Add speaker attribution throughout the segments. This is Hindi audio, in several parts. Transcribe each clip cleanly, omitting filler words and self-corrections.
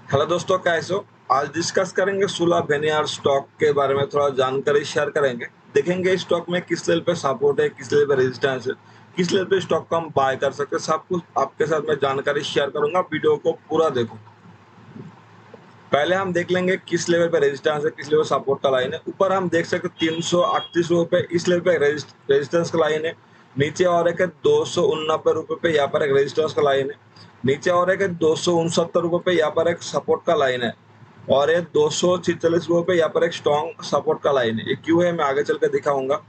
Speaker 1: हेलो दोस्तों, कैसे हो? आज डिस्कस करेंगे सुलभ भेनियार स्टॉक के बारे में, थोड़ा जानकारी शेयर करेंगे। देखेंगे स्टॉक में किस लेवल पे सपोर्ट है, किस लेवल पे रेजिस्टेंस है, किस लेवल पे स्टॉक को हम बाय कर सकते हैं। सब कुछ आपके साथ मैं जानकारी शेयर करूंगा, वीडियो को पूरा देखो। पहले हम देख लेंगे किस लेवल पे रेजिस्टेंस है, किस लेवल सपोर्ट का लाइन है। ऊपर हम देख सकते 338 रुपए इस लेवल पे रेजिस्टेंस का लाइन है। नीचे और एक है 269 रुपए पे, यहाँ पर एक रेजिस्टेंस का लाइन है। नीचे और एक है 269 रुपए पे, यहाँ पर एक सपोर्ट का लाइन है। और ये 246 रुपए पे, यहाँ पर एक स्ट्रॉन्ग सपोर्ट का लाइन है। ये क्यों है मैं आगे चल के दिखाऊंगा।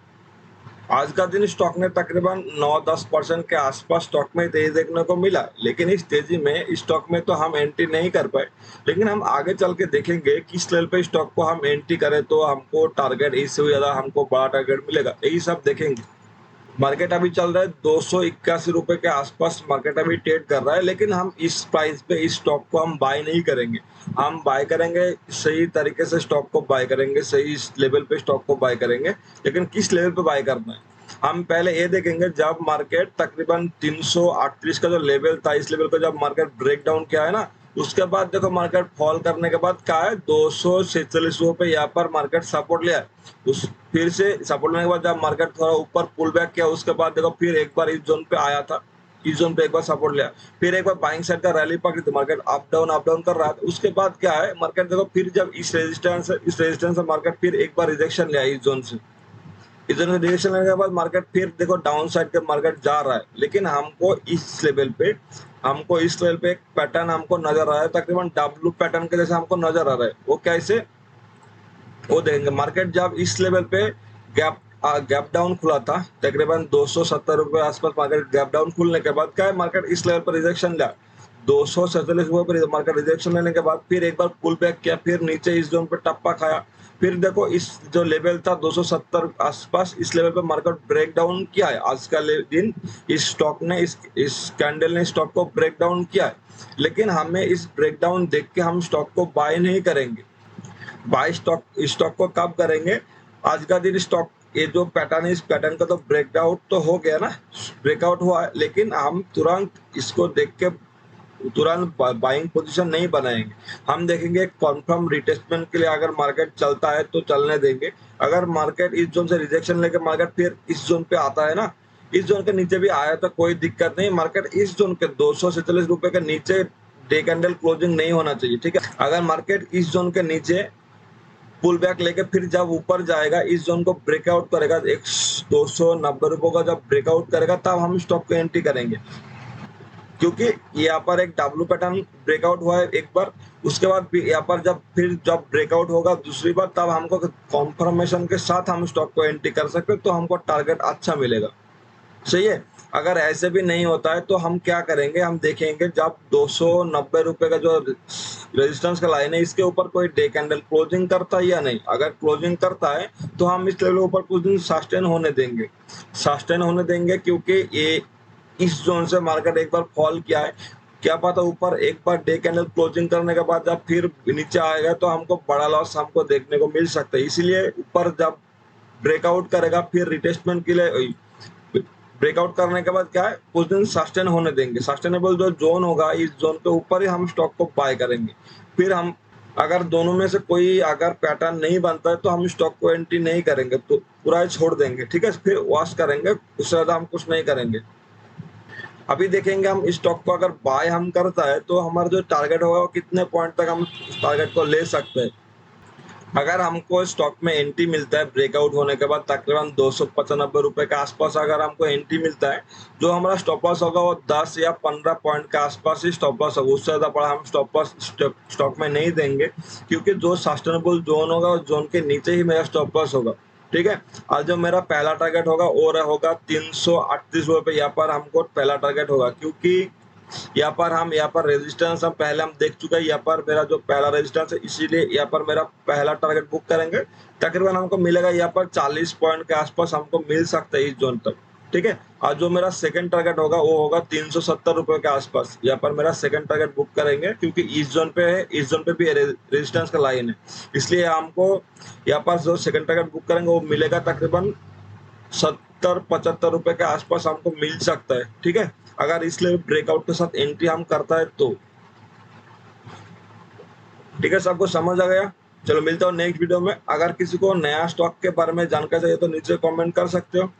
Speaker 1: आज का दिन स्टॉक ने तकरीबन 9-10% के आसपास स्टॉक में तेजी देखने को मिला, लेकिन इस तेजी में स्टॉक में तो हम एंट्री नहीं कर पाए। लेकिन हम आगे चल के देखेंगे किस लेवल पे स्टॉक को हम एंट्री करें तो हमको टारगेट इससे ज्यादा हमको बड़ा टारगेट मिलेगा, यही सब देखेंगे। मार्केट अभी चल रहा है 281 रुपए के आसपास, मार्केट अभी ट्रेड कर रहा है। लेकिन हम इस प्राइस पे इस स्टॉक को हम बाय नहीं करेंगे। हम बाय करेंगे, सही तरीके से स्टॉक को बाय करेंगे, सही लेवल पे स्टॉक को बाय करेंगे। लेकिन किस लेवल पे बाय करना है हम पहले ये देखेंगे। जब मार्केट तकरीबन 338 का जो लेवल था, इस लेवल को जब मार्केट ब्रेक डाउन किया है ना, उसके बाद देखो मार्केट फॉल करने के बाद क्या है, 246 रुपए यहाँ पर मार्केट सपोर्ट लिया है। उस फिर से सपोर्ट लेने के बाद जब मार्केट थोड़ा ऊपर पुल बैक किया, उसके बाद देखो फिर एक बार इस जोन पे आया था। इस जोन पे एक बार सपोर्ट लिया, फिर एक बार बाइंग साइड का रैली पकड़ी थी, मार्केट अप डाउन कर रहा था। उसके बाद क्या है, मार्केट देखो फिर जब इस रेजिस्टेंस से मार्केट फिर एक बार रिजेक्शन लिया इस जोन से। इस जोन से रिजेक्शन लेने के बाद मार्केट फिर देखो डाउन साइड के मार्केट जा रहा है। लेकिन हमको इस लेवल पे एक पैटर्न हमको नजर आ रहा है, तकरीबन डब्ल्यू पैटर्न के जैसे हमको नजर आ रहा है। वो कैसे, वो देखेंगे। मार्केट जब इस लेवल पे गैप गैप डाउन खुला था, तकरीबन 270 रुपए आसपास मार्केट गैप डाउन खुलने के बाद क्या है, मार्केट इस लेवल पर रिजेक्शन लिया। 247 रुपए पर मार्केट रिजेक्शन लेने के बाद फिर एक बार पुल बैक किया, फिर नीचे इस जोन पे टप्पा खाया। फिर देखो इस जो लेवल था 270 आसपास, इस लेवल पे मार्केट ब्रेक डाउन किया है। आज का दिन इस स्टॉक ने इस कैंडल ने स्टॉक को ब्रेक डाउन किया है। लेकिन हमें इस ब्रेक डाउन देख के हम स्टॉक को बाय नहीं करेंगे। बाय स्टॉक स्टॉक को कब करेंगे, आज का दिन स्टॉक ये जो पैटर्न है, इस पैटर्न का तो ब्रेकआउट तो हो गया ना, ब्रेकआउट हुआ है। लेकिन हम तुरंत इसको देख के तुरंत बाइंग पोजीशन नहीं बनाएंगे। हम देखेंगे कंफर्म रिटेस्टमेंट के लिए, अगर मार्केट चलता है तो चलने देंगे। अगर मार्केट इस जोन से रिजेक्शन लेके मार्केट फिर इस जोन पे आता है ना, इस जोन के नीचे भी आया तो कोई दिक्कत नहीं। मार्केट इस जोन के 246 रुपए के नीचे डे कैंडल क्लोजिंग नहीं होना चाहिए, ठीक है। अगर मार्केट इस जोन के नीचे पुल बैक लेके फिर जब ऊपर जाएगा, इस जोन को ब्रेकआउट करेगा, एक 290 रुपए का जब ब्रेकआउट करेगा, तब हम स्टॉक को एंट्री करेंगे। क्योंकि यहाँ पर एक डब्ल्यू पैटर्न ब्रेकआउट हुआ है एक बार, उसके बाद यहाँ पर जब ब्रेकआउट होगा दूसरी बार, तब हमको कॉन्फर्मेशन के साथ हम स्टॉक को एंट्री कर सकते हैं, तो हमको टारगेट अच्छा मिलेगा। सही है। अगर ऐसे भी नहीं होता है तो हम क्या करेंगे, हम देखेंगे जब 290 रुपए का जो रेजिस्टेंस का लाइन है, इसके ऊपर कोई डे कैंडल क्लोजिंग करता है या नहीं। अगर क्लोजिंग करता है तो हम इस लेवल के ऊपर कुछ दिन सस्टेन होने देंगे, क्योंकि ये इस जोन से मार्केट एक बार फॉल किया है। क्या पता ऊपर एक बार डे कैंडल क्लोजिंग करने के बाद जब फिर नीचे आएगा तो हमको बड़ा लॉस हमको देखने को मिल सकता है। इसीलिए ऊपर जब ब्रेकआउट करेगा, फिर रिटेस्टमेंट के लिए ब्रेकआउट करने के बाद क्या है, कुछ दिन सस्टेन होने देंगे। सस्टेनेबल जो जोन होगा, इस जोन के ऊपर ही हम स्टॉक को बाय करेंगे। फिर हम अगर दोनों में से कोई अगर पैटर्न नहीं बनता है तो हम स्टॉक को एंट्री नहीं करेंगे, तो पूरा ही छोड़ देंगे, ठीक है। फिर वॉश करेंगे, उससे ज्यादा हम कुछ नहीं करेंगे। अभी देखेंगे हम स्टॉक को अगर बाय हम करता है तो हमारा जो टारगेट होगा वो कितने पॉइंट तक हम टारगेट को ले सकते हैं। अगर हमको स्टॉक में एंट्री मिलता है ब्रेकआउट होने के बाद, तकरीबन 295 रुपए के आसपास अगर हमको एंट्री मिलता है, जो हमारा स्टॉप लॉस होगा वो 10 या 15 पॉइंट के आसपास ही स्टॉप लॉस होगा। उससे ज्यादा बड़ा हम स्टॉप लॉस स्टॉक में नहीं देंगे, क्योंकि जो सस्टेनेबल जोन होगा उस जोन के नीचे ही मेरा स्टॉप लॉस होगा, ठीक है। आज जो मेरा पहला टारगेट होगा वो होगा 338 रुपए, यहाँ पर हमको पहला टारगेट होगा। क्योंकि यहाँ पर रेजिस्टेंस हम पहले हम देख चुके हैं। यहाँ पर मेरा जो पहला रेजिस्टेंस है, इसीलिए यहाँ पर मेरा पहला टारगेट बुक करेंगे। तकरीबन हमको मिलेगा यहाँ पर 40 पॉइंट के आसपास हमको मिल सकता है इस जोन तक, ठीक है। और जो मेरा सेकंड टारगेट होगा वो होगा 370 रुपए के आसपास। यहाँ पर मेरा सेकंड टारगेट बुक करेंगे, क्योंकि इस जोन पे है, इस जोन पे भी रेजिस्टेंस का लाइन है। इसलिए हमको यहाँ पर जो सेकंड टारगेट बुक करेंगे वो मिलेगा तकरीबन 70-75 रुपए के आसपास हमको मिल सकता है, ठीक है। अगर इस लेवल ब्रेकआउट के साथ एंट्री हम करता है तो ठीक है, सबको समझ आ गया? चलो मिलता हूँ नेक्स्ट वीडियो में। अगर किसी को नया स्टॉक के बारे में जानकारी चाहिए तो नीचे कमेंट कर सकते हो।